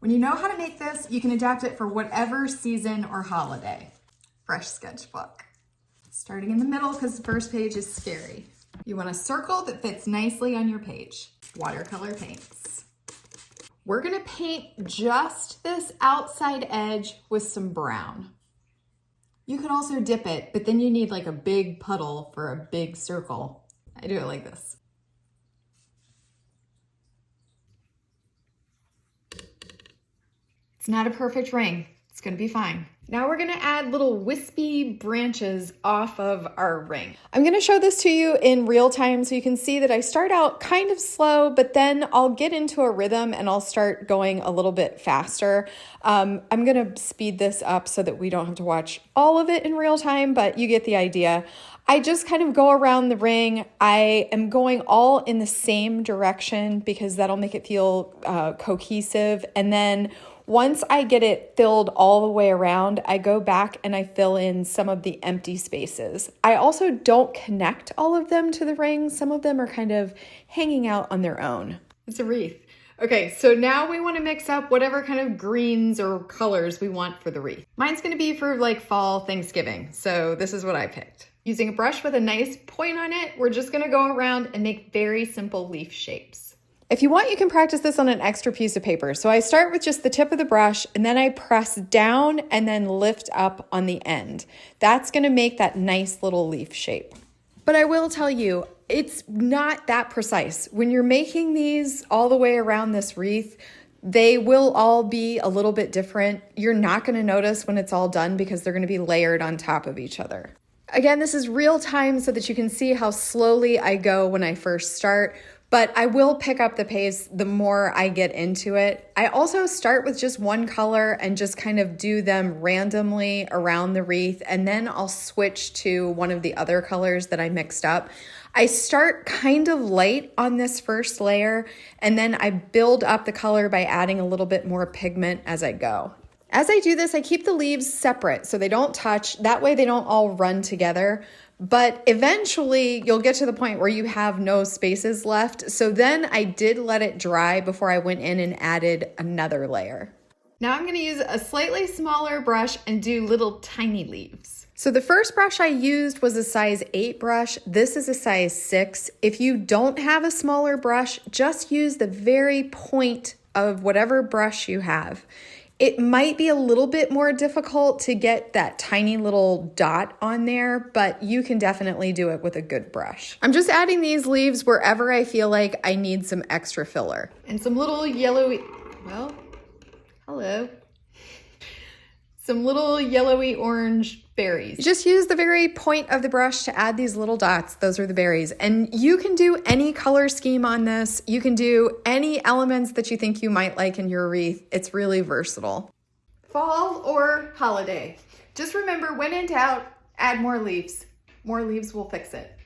When you know how to make this, you can adapt it for whatever season or holiday. Fresh sketchbook. Starting in the middle because the first page is scary. You want a circle that fits nicely on your page. Watercolor paints. We're gonna paint just this outside edge with some brown. You could also dip it, but then you need like a big puddle for a big circle. I do it like this. It's not a perfect ring. It's gonna be fine. Now we're gonna add little wispy branches off of our ring. I'm gonna show this to you in real time so you can see that I start out kind of slow, but then I'll get into a rhythm and I'll start going a little bit faster. I'm gonna speed this up so that we don't have to watch all of it in real time, but you get the idea. I just kind of go around the ring. I am going all in the same direction because that'll make it feel cohesive. And then once I get it filled all the way around, I go back and I fill in some of the empty spaces. I also don't connect all of them to the ring. Some of them are kind of hanging out on their own. It's a wreath. Okay, so now we want to mix up whatever kind of greens or colors we want for the wreath. Mine's going to be for like fall Thanksgiving, so this is what I picked. Using a brush with a nice point on it, we're just going to go around and make very simple leaf shapes. If you want, you can practice this on an extra piece of paper. So I start with just the tip of the brush and then I press down and then lift up on the end. That's gonna make that nice little leaf shape. But I will tell you, it's not that precise. When you're making these all the way around this wreath, they will all be a little bit different. You're not gonna notice when it's all done because they're gonna be layered on top of each other. Again, this is real time so that you can see how slowly I go when I first start. But I will pick up the pace the more I get into it. I also start with just one color and just kind of do them randomly around the wreath, and then I'll switch to one of the other colors that I mixed up. I start kind of light on this first layer, and then I build up the color by adding a little bit more pigment as I go. As I do this, I keep the leaves separate so they don't touch. That way they don't all run together. But eventually you'll get to the point where you have no spaces left. So then I did let it dry before I went in and added another layer. Now I'm gonna use a slightly smaller brush and do little tiny leaves. So the first brush I used was a size 8 brush. This is a size 6. If you don't have a smaller brush, just use the very point of whatever brush you have. It might be a little bit more difficult to get that tiny little dot on there, but you can definitely do it with a good brush. I'm just adding these leaves wherever I feel like I need some extra filler. And some little yellowy, well, hello. Some little yellowy orange berries. Just use the very point of the brush to add these little dots. Those are the berries. And you can do any color scheme on this. You can do any elements that you think you might like in your wreath. It's really versatile. Fall or holiday. Just remember, when in doubt, add more leaves. More leaves will fix it.